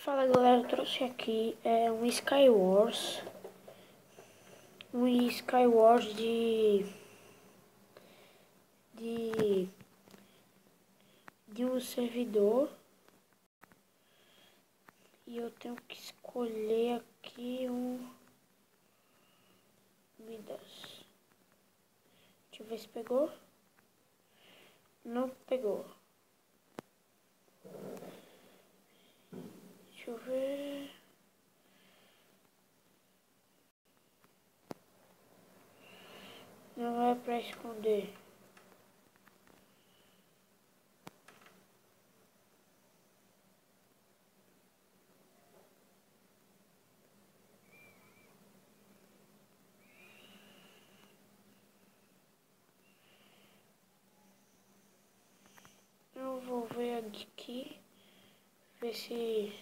Fala galera, eu trouxe aqui um Skywars. Um Skywars de, de um servidor. E eu tenho que escolher aqui Midas. Deixa eu ver se pegou. Não pegou. Deixa eu ver. Não é pra esconder. Eu vou ver aqui. Ver se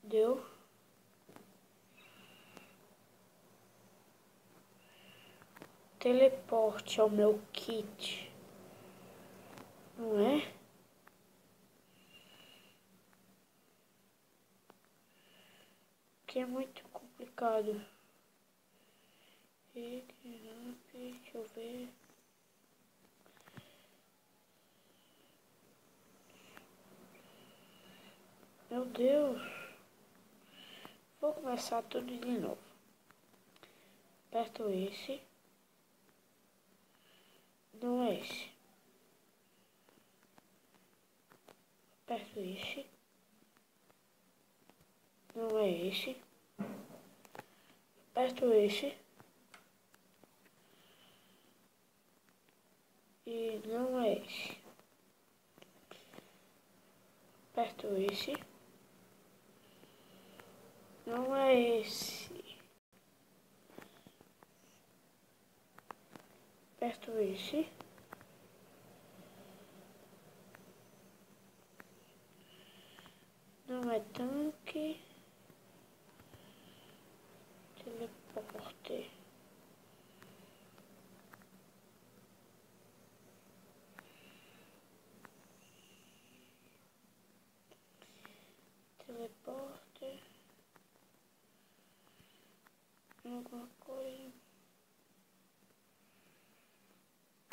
deu. Teleporte ao meu kit. Não é? Que é muito complicado. Deixa eu ver. Meu Deus. Vou começar tudo de novo. Aperto esse. Não é esse. Aperto esse. Não é esse. Aperto esse. E não é esse. Aperto esse. Não é esse. Aperto esse. Não é tanque. Teleporte. Teleporte. Alguma coisa.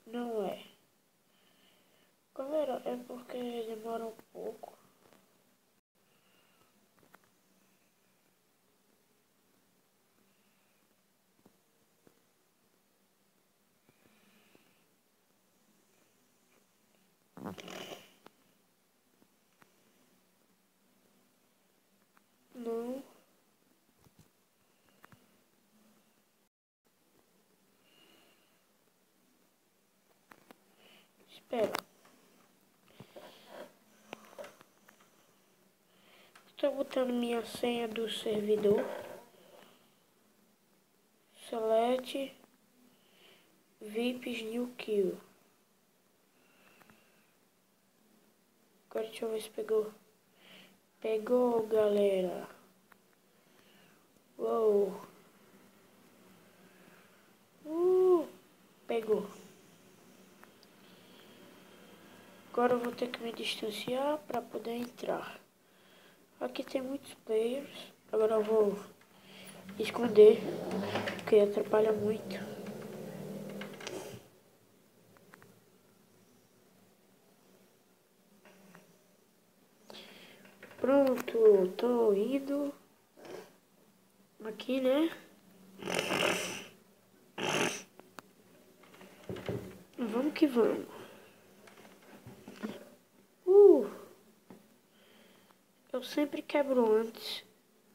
Não é. Galera, é porque demora um pouco. Não. Espera. Estou botando minha senha do servidor. Select VIPs New Kill. Agora deixa eu ver se pegou. Pegou, galera. Uou. Pegou. Agora eu vou ter que me distanciar para poder entrar. Aqui tem muitos players. Agora eu vou esconder, porque atrapalha muito. Pronto, tô indo. Aqui, né? Vamos que vamos. Eu sempre quebro antes.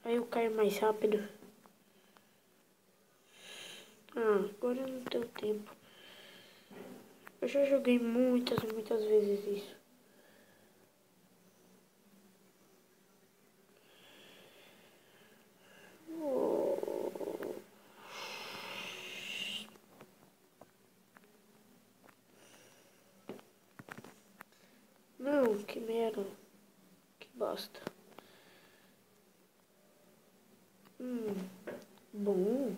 Aí eu caio mais rápido. Agora não tenho tempo. Eu já joguei muitas vezes isso. Não, que merda. Que bosta. Bom.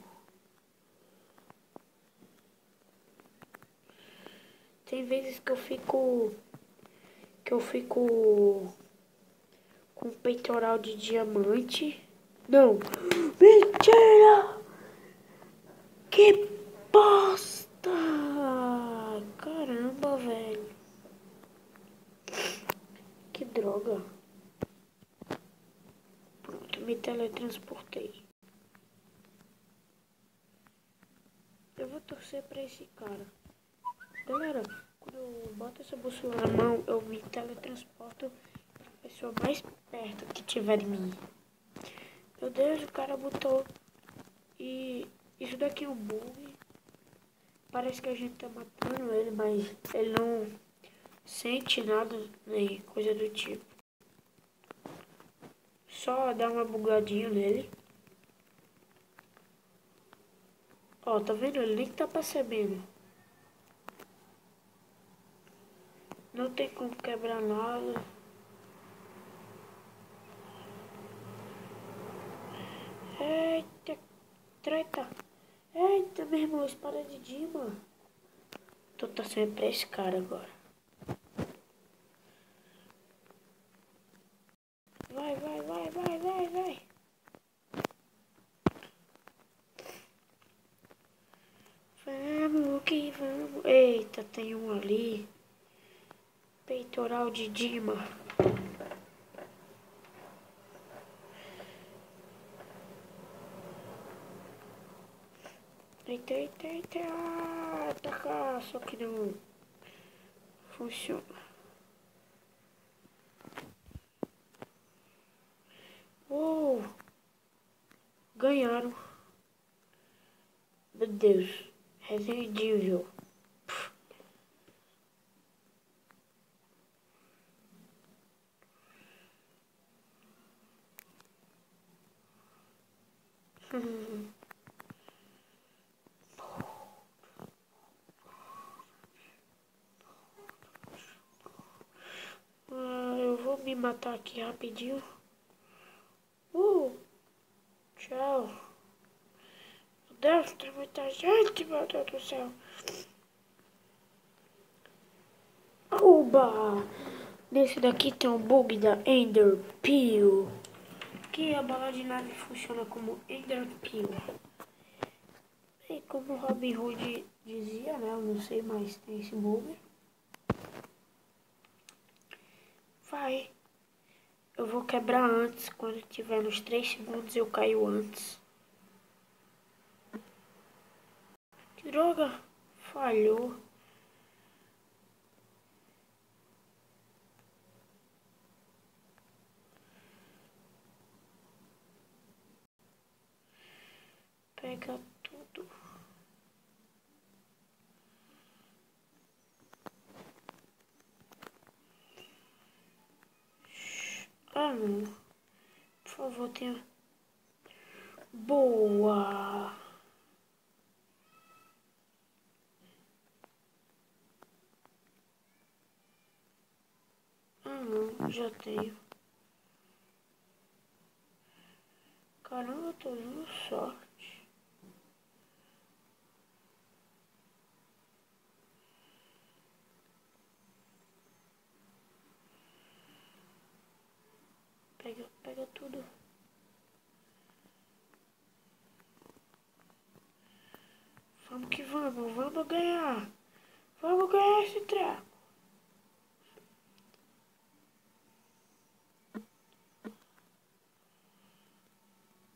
Tem vezes que eu fico com peitoral de diamante. Não, mentira! Que bosta! Caramba, velho. Que droga. Pronto, me teletransportei. Eu vou torcer pra esse cara. Galera, quando eu boto essa bússola na mão, eu me teletransporto pra pessoa mais perto que tiver de mim. Meu Deus, o cara botou. E isso daqui é um bug. Parece que a gente tá matando ele, mas ele não sente nada, nem coisa do tipo. Só dá uma bugadinha nele. Ó, tá vendo? Ele nem tá percebendo. Não tem como quebrar nada. Eita, treta. Eita, meu irmão, espada de Dima. Tô torcendo pra esse cara agora. Vai, vai, vai, vai, vai, vai. Vamos que vamos. Eita, tem um ali. Peitoral de Dima. Eita, eita, eita. Atacar, só que não funciona. Uou. Ganharam. Meu Deus. Resident Evil. Eu vou me matar aqui rapidinho. Tchau. Meu Deus, tem muita gente, meu Deus do céu. Oba! Nesse daqui tem um bug da Ender Peel. Que a bola de nave funciona como Ender Peel. E como o Robin Hood dizia, né? Eu não sei, mas tem esse bug. Vai. Eu vou quebrar antes. Quando tiver nos 3 segundos eu caio antes. Que droga. Falhou. Pega tudo. Ah, não. Por favor, tenha... Boa. Ah, não. Já tenho. Caramba, eu tô dando sorte. Pega tudo. Vamos que vamos ganhar. Vamos ganhar esse treco.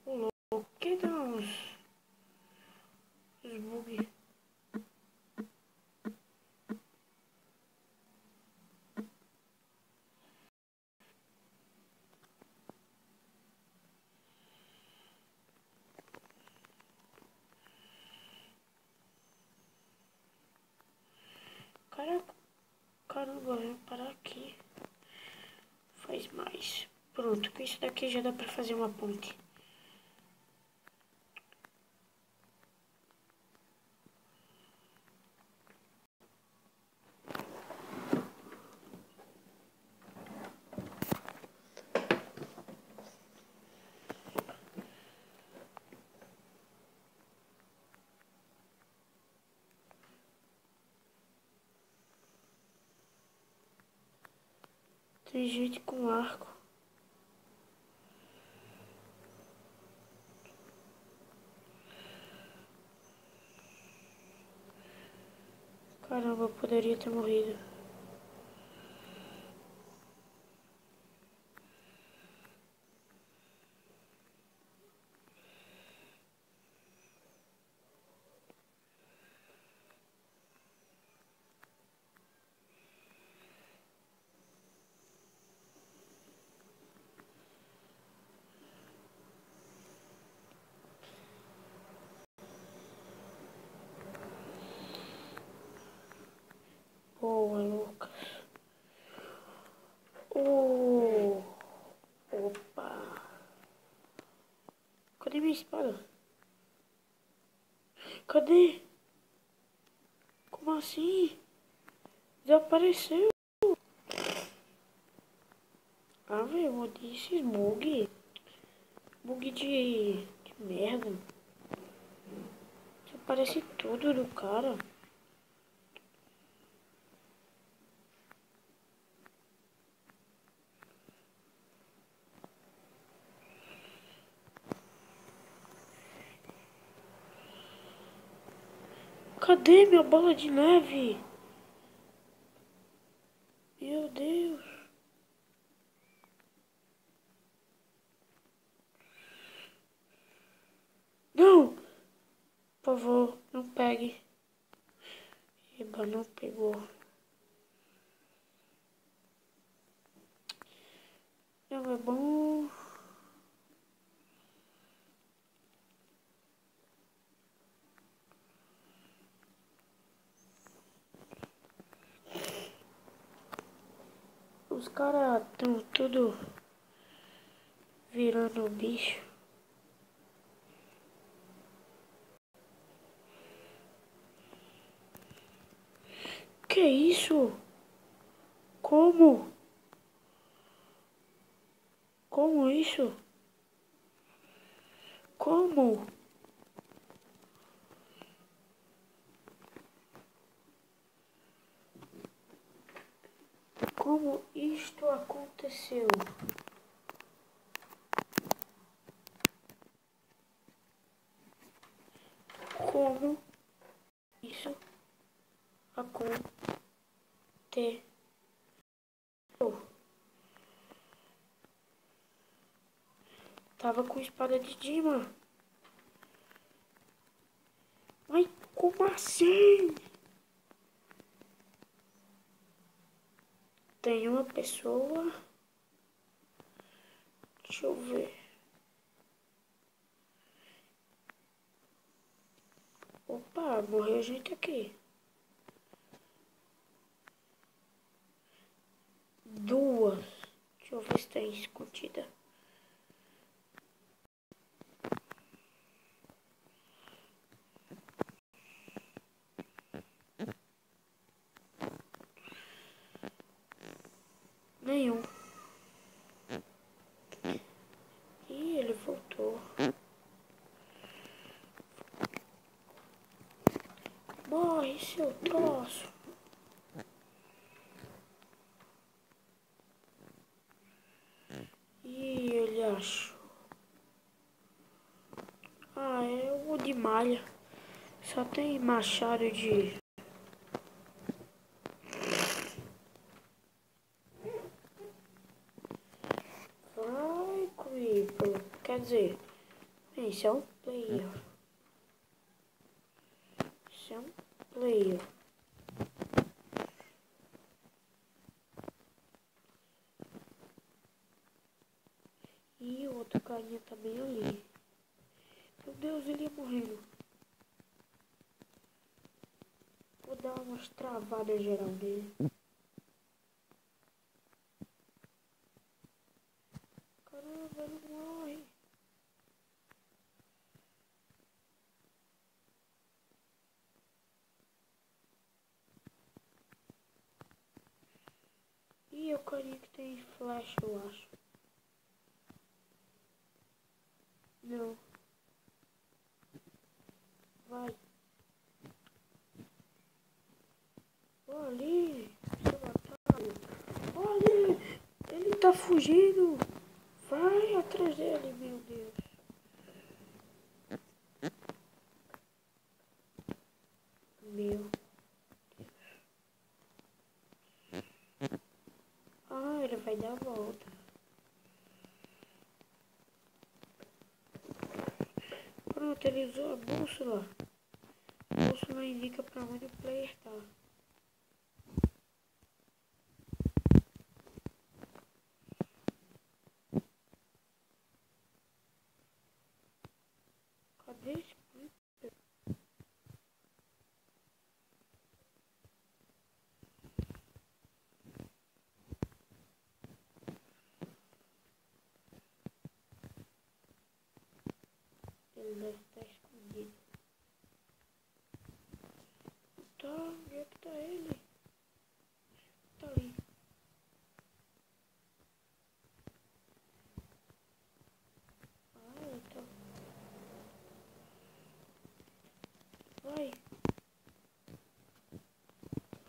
O louco, que dá uns bug. Caraca, caramba, vem parar aqui. Faz mais. Pronto, com isso daqui já dá pra fazer uma ponte. Tem gente com arco. Caramba, eu poderia ter morrido. Boa, Lucas. Opa. Cadê minha espada? Cadê? Como assim? Desapareceu. Ah, velho, eu odeio esses bug. Bug de merda. Desaparece tudo do cara. Cadê minha bola de neve? Meu Deus. Não! Por favor, não pegue. Eba, não pegou. Não é bom. Os caras tão tudo virando bicho. Que isso? Como? Como isso? Como? Como isto aconteceu? Como isso aconteceu? Tava com espada de Dima. Mas como assim? Tem uma pessoa. Deixa eu ver. Opa, morreu gente aqui. Duas. Deixa eu ver se tem escondida. Nenhum. Ih, ele voltou. Morre, seu troço. Ih, ele achou. Ah, é o de malha. Só tem machado de... Vai, Creeper. Quer dizer, esse é um player. Esse é um player. E o outro carinha também ali. Meu Deus, ele ia morrendo. Vou dar umas travadas geral nele. Caramba, ele morre. Ih, o carinha que tem flash, eu acho. Não. Vai. Ali, seu otário. Olha, ele tá fugindo. Vai atrás dele, meu Deus. Meu. Ah, ele vai dar a volta. Pronto, ele usou a bússola. A bússola indica pra onde o player tá. Cadê esse player? Ele deve estar escondido. Tá, onde é que tá ele? Tá ali. Ah, ele tá. Vai.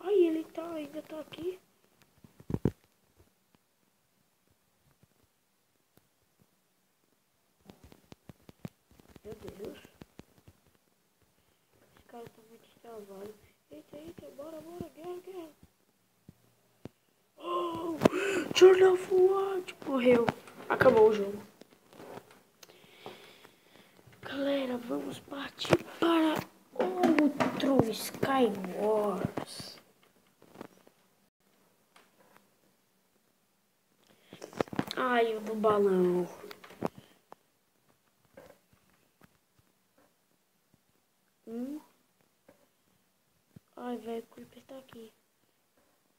Ai, ele tá, ainda tá aqui. Meu Deus. Esse cara tá muito travado. Eita, eita, bora, bora, guerra, guerra. Oh, Jordan Fuad morreu. Acabou o jogo. Galera, vamos partir para outro Skywars. Ai, o do balão. Ai, velho, o Creeper tá aqui.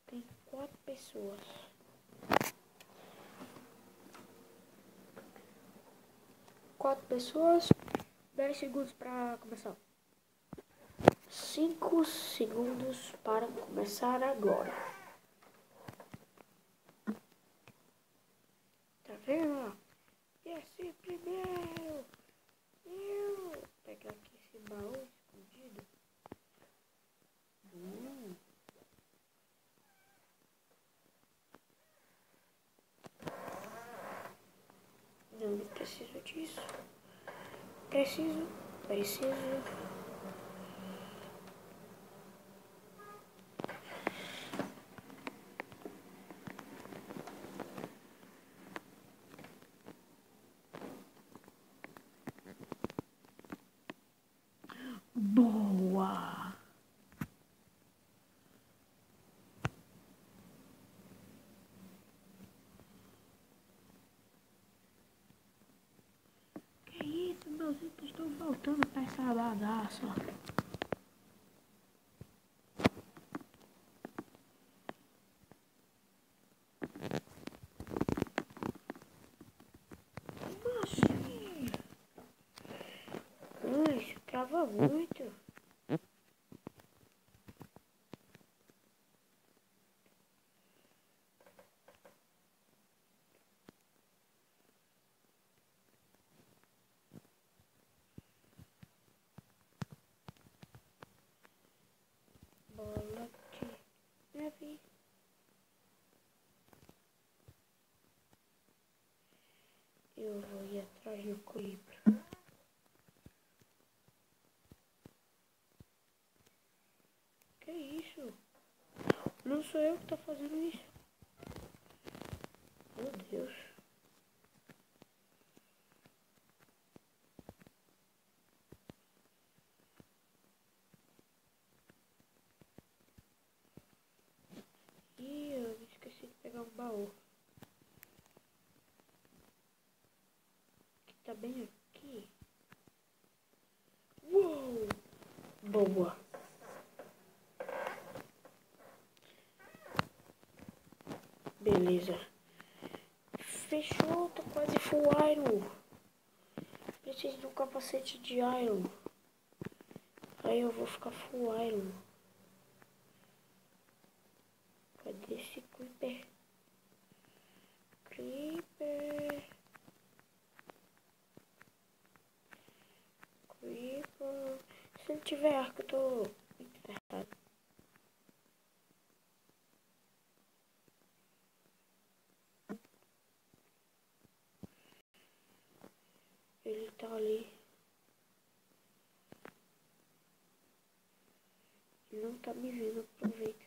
Tem 4 pessoas. 4 pessoas. 10 segundos para começar. 5 segundos para começar agora. Tá vendo? Esse primeiro. Eu vou pegar aqui esse baú escondido. Não preciso disso. Preciso. Boa! Que isso, meus itens estão voltando pra essa bagaça. Como assim? Isso trava muito. Bola de neve. Eu vou ir atrás do Creeper. Que isso? Não sou eu que tô fazendo isso. Meu Deus. Ih, eu esqueci de pegar um baú. Que tá bem aqui. Uou! Boa. Beleza. Fechou, tô quase full iron. Preciso de um capacete de iron. Aí eu vou ficar full iron. Cadê esse Creeper? Creeper. Se não tiver arco, eu tô muito ferrado. Ele tá ali. Ele não tá me vendo, aproveita.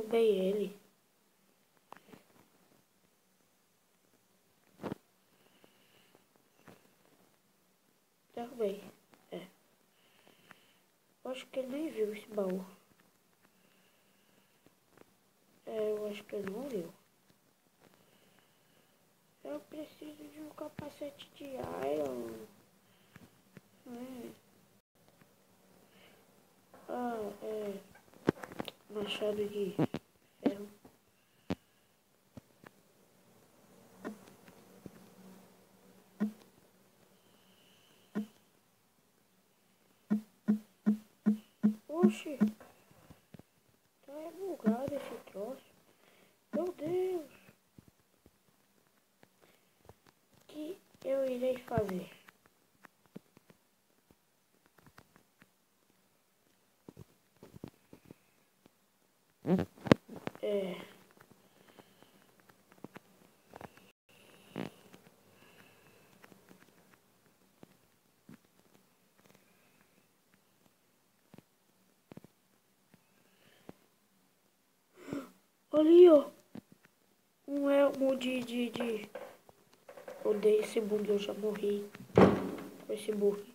derrubei ele. Derrubei. É. Eu acho que ele nem viu esse baú. É, eu acho que ele não viu. Eu preciso de um capacete de Iron. Machado de ferro. Oxi, tá bugado esse troço. Meu Deus. O que eu irei fazer? Ali, ó. Um elmo de... Odeio esse bug, eu já morri com esse bug.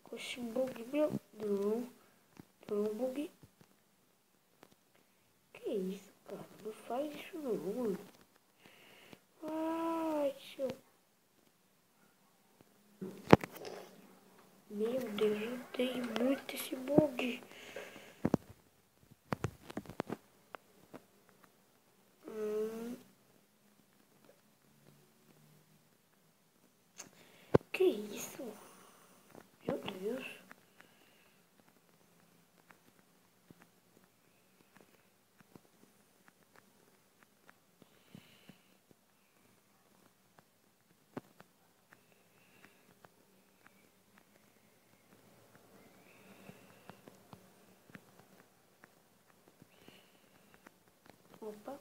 Com esse bug, meu... Não. Não, bug. Que isso, cara? Não faz isso não, mano. Ai, seu... Meu Deus, eu odeio muito esse bug. Que isso? Meu Deus. Opa.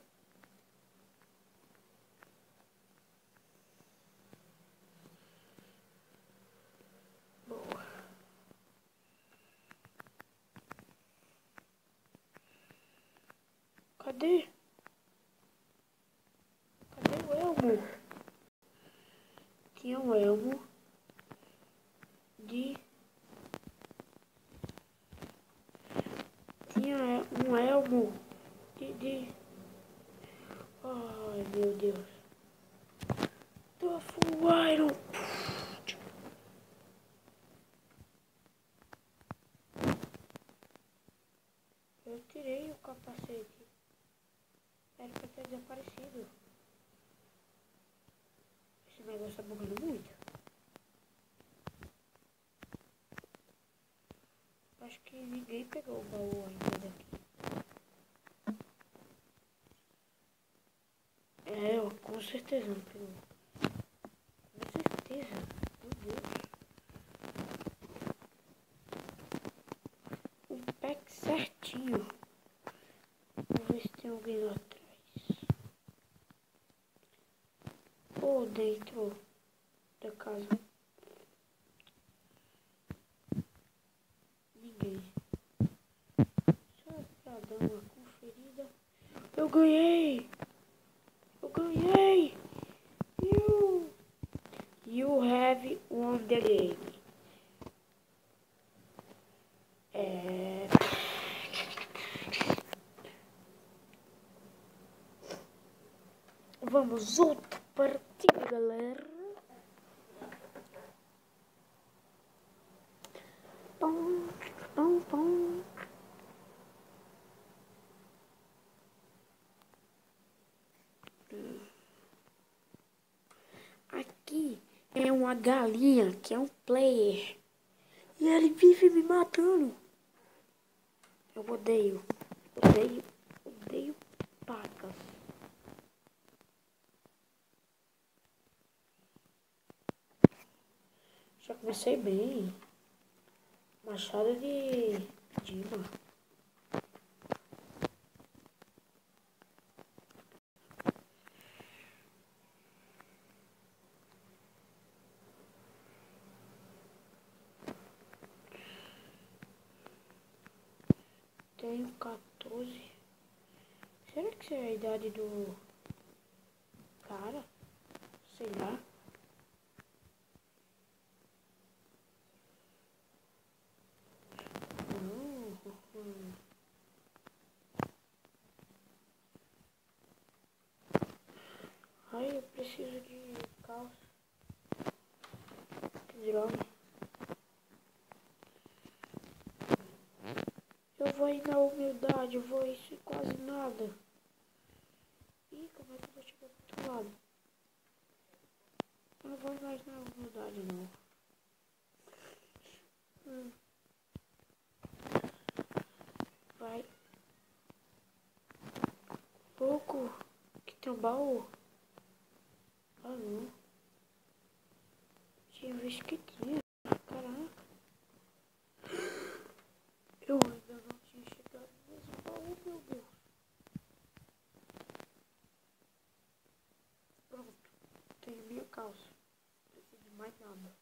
Boa. Cadê? Cadê o elmo? Tinha um elmo de... Tinha um elmo de... Ai, meu Deus. Tô full iron. Eu tirei o capacete. Era pra ter desaparecido. Esse negócio tá bugando muito. Acho que ninguém pegou o baú ainda daqui. É, eu com certeza não pegou. Com certeza. Meu Deus. Um pack certinho. Vamos ver se tem alguém lá atrás. Ou dentro da casa. Ninguém. Só pra dar uma conferida. Eu ganhei! Eu ganhei! You have won the game. Vamos outra partida, galera. Pum, pum, pum. Aqui é uma galinha que é um player. E ele vive me matando. Eu odeio pacas. Já comecei bem. Machado de Dima. Tenho 14. Será que isso é a idade do cara? Sei lá. Ai, eu preciso de calça. Que droga. Eu vou ir na humildade, eu vou ir sem quase nada. Ih, como é que eu vou chegar pro outro lado? Eu não vou mais na humildade, não. Vai. Louco. Que tem um baú. Ah, não. Tinha visto que tinha. Caraca. Eu ainda não tinha chegado nesse baú, meu Deus. Pronto. Tenho minha calça. Não preciso de mais nada.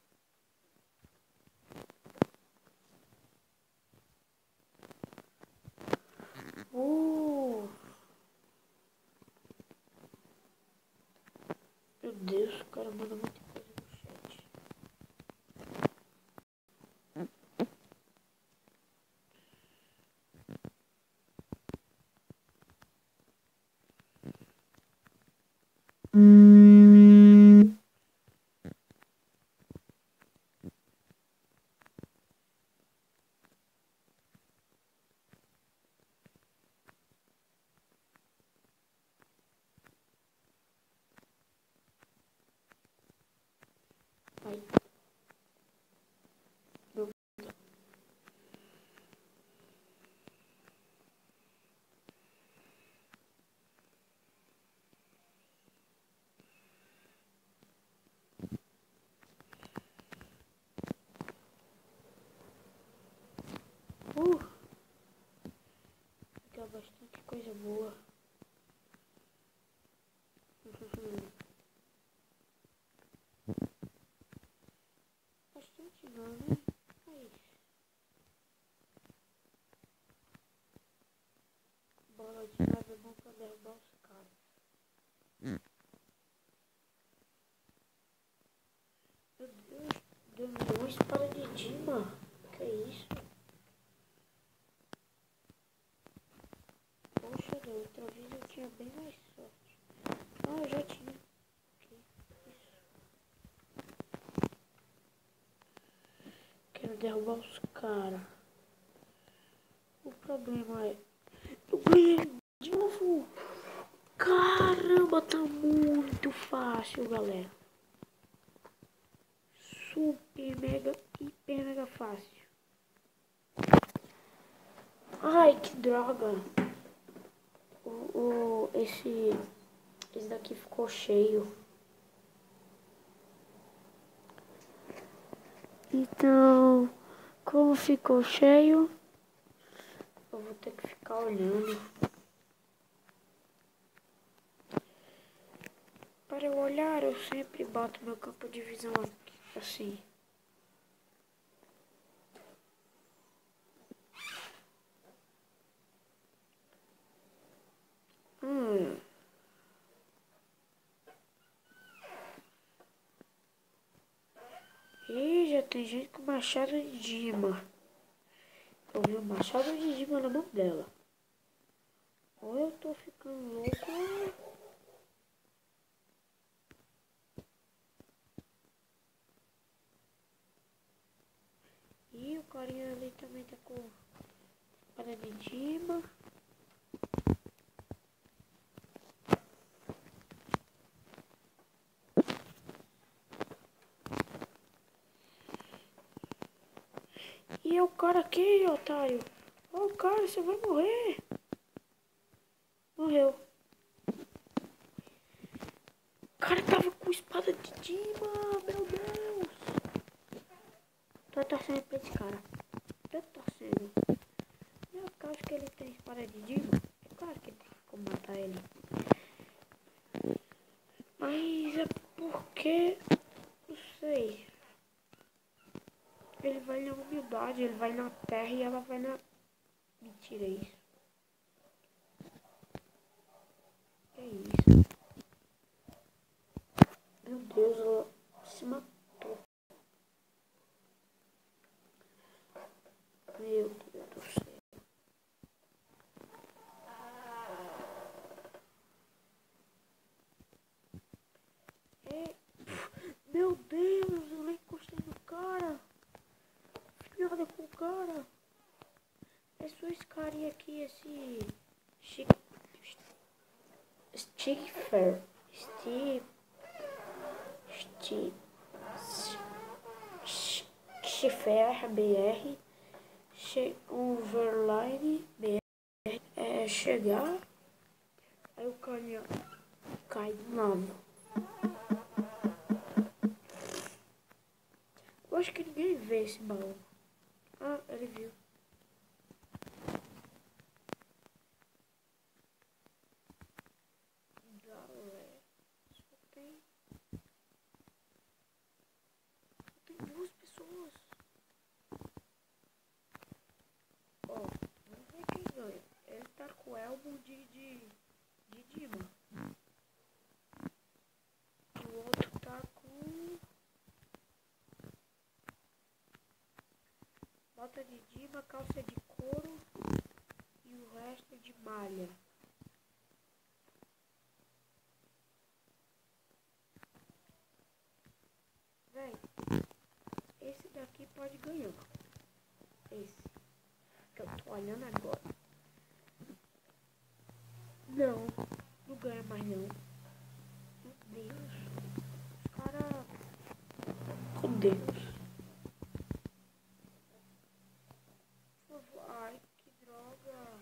Meu Deus, o cara manda muita coisa no chat. Ai. Meu. Fica bastante coisa boa. Bastante não, né? Aí. Bola de neve é bom pra derrubar os caras. Meu Deus, deu uma espada de Dima. Que isso? Poxa, da outra vez eu tinha bem mais sorte. Ah, eu já tinha. Que isso? Quero derrubar os caras. O problema é... Eu ganhei de novo. Caramba, tá muito fácil, galera. Super, mega, hiper, mega fácil. Ai, que droga. Esse daqui ficou cheio. Então, como ficou cheio, eu vou ter que ficar olhando. Para eu olhar, eu sempre boto meu campo de visão aqui, assim. Ih, já tem gente com machado de Dima. Eu vi o machado de Dima na mão dela. Ou eu tô ficando louco. E o carinha ali também tá com espada de Dima. E o cara aqui, otário. Ô, cara, você vai morrer. Morreu. O cara tava com espada de Dima, meu Deus. Tô torcendo pra esse cara. Tô torcendo. E o caso que ele tem espada de Dima, é claro que tem como matar ele. Mas é porque, não sei. Ele vai na humildade, ele vai na terra e ela vai na... Mentira, é isso. carinha aqui, esse... Stiffer. Schiffer BR. Overline BR. É chegar. Aí o carinha cai do nada. Eu acho que ninguém vê esse baú. Ah, ele viu. Galera, só tem duas pessoas. Ó, vamos ver quem ganha. Ele tá com o elmo de Dima. O outro tá com bota de Dima, calça de couro e o resto de malha. Véi, esse daqui pode ganhar. Esse que eu tô olhando agora. Não, não ganha mais não. Meu Deus. Os caras... Meu Deus. Ai, que droga.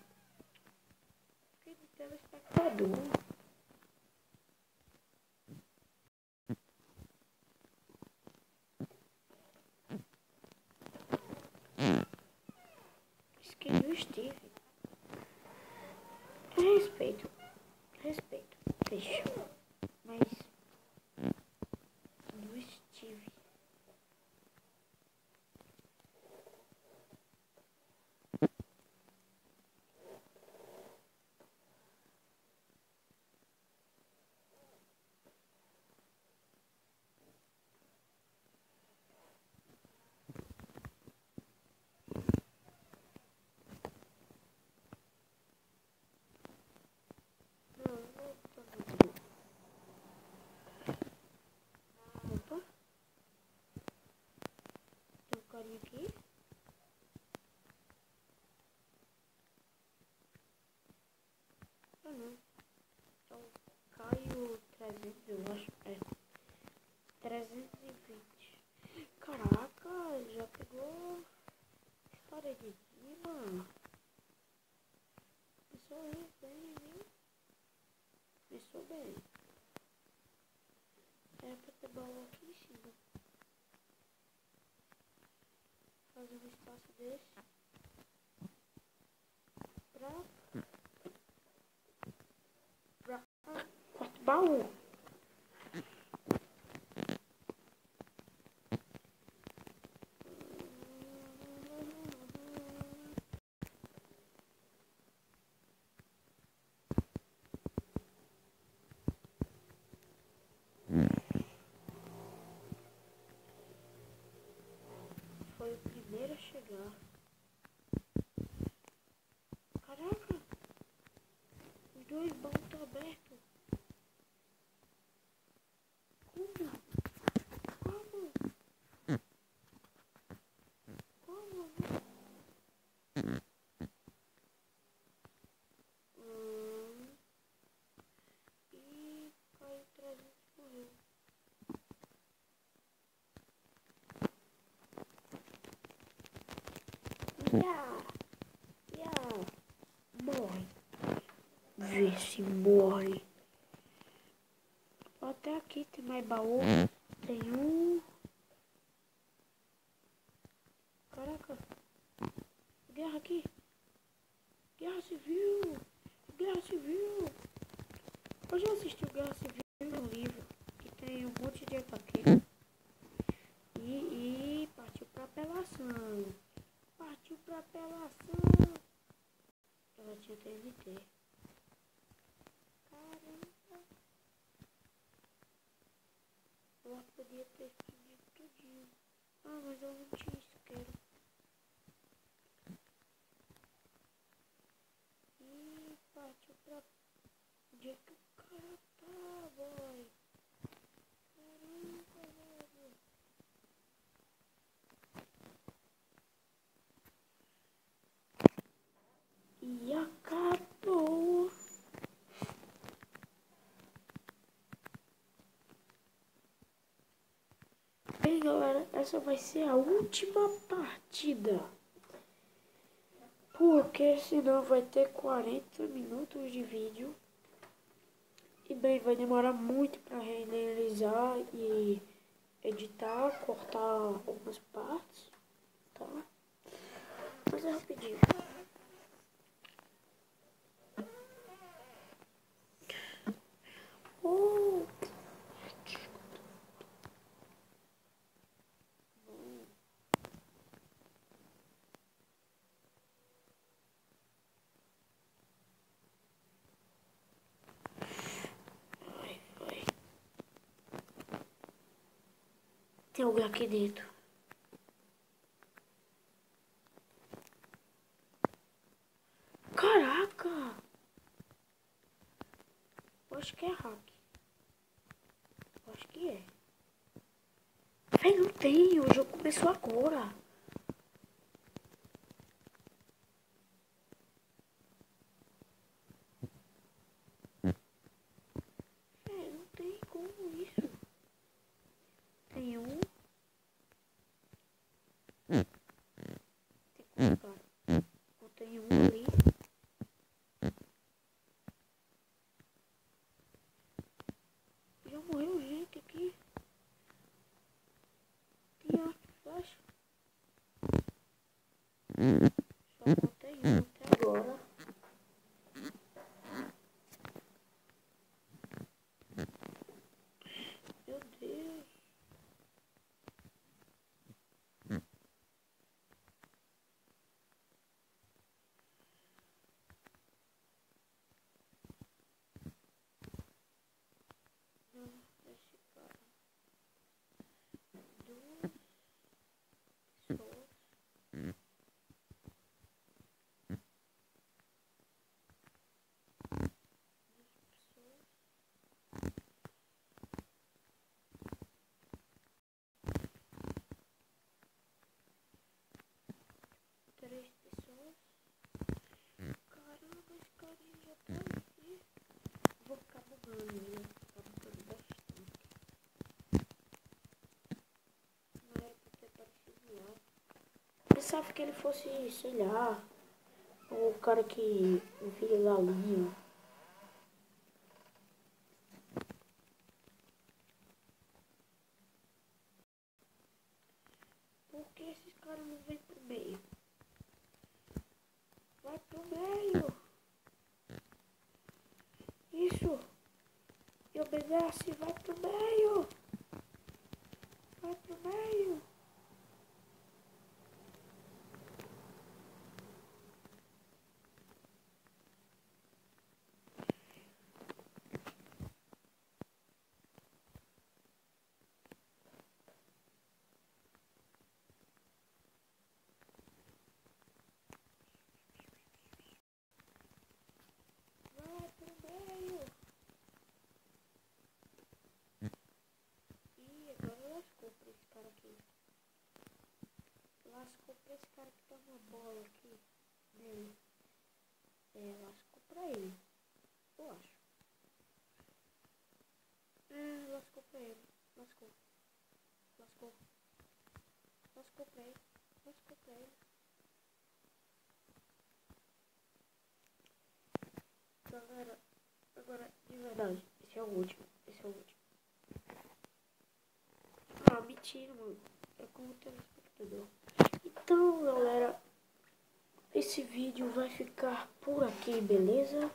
Fiquei de telespectador. Skin do Steve. Respeito. Respeito. Deixa. Mas... do Steve. Não, não tô muito. Opa. Tem um carinha aqui. Ah, não. É o Caio 300, eu acho. É. 320. Caraca, já pegou história de cima. Pensou bem, viu? Pensou bem. É pra ter baú aqui em cima. Fazer um espaço desse. Quarto baú. Foi o primeiro a chegar. Caraca! Os dois baús estão abertos. Como? Como? Como? E caiu 300 morreu. Morre. Vê se morre. Até aqui tem mais baú. Tem um. Caraca. Guerra aqui. Guerra Civil. Guerra Civil. Eu já assisti o Guerra Civil no livro. Que tem um monte de ataque. E partiu pra apelação. Partiu pra apelação. Ela tinha TNT. Caramba. Ela podia ter explodido tudinho. Ah, mas eu não tinha isqueiro. E partiu pra... Onde é que o cara tá, boy? Caramba, velho. essa vai ser a última partida. Porque senão vai ter 40 minutos de vídeo. E bem, vai demorar muito para renderizar e editar, cortar algumas partes, tá? Mas é rapidinho. Oh! Vai. Tem alguém aqui dentro. Caraca! Eu acho que é hack. Eu acho que é. Véi, não tem. O jogo começou agora. Véi, não tem como isso. Tem um. Tem quatro. Tem um ali. Já morreu gente aqui. Tem arco e flecha. Só matei um até agora. Meu Deus. Não, esse cara. Duas pessoas. Três pessoas. Caramba, esse carinha já tá aqui. Vou ficar bugando ele. Vou ficar bugando bastante. Não era pra ter aparecido lá. Pensava que ele fosse, sei lá, o cara que vira galinha. Por que esses caras não vêm pro meio? Vai pro meio. Isso. E obedece. Vai pro meio. Vai pro meio. Vai pro meio. Ih, agora lascou pra esse cara aqui. Lascou pra esse cara que tá uma bola aqui nele. É, lascou pra ele. Eu acho. É, lascou pra ele. Lascou. Lascou. Lascou pra ele. Lascou pra ele. Galera, agora, de verdade, esse é o último. Esse é o último. Ah, mentira, mano. É como telespectador. Então, galera, esse vídeo vai ficar por aqui, beleza?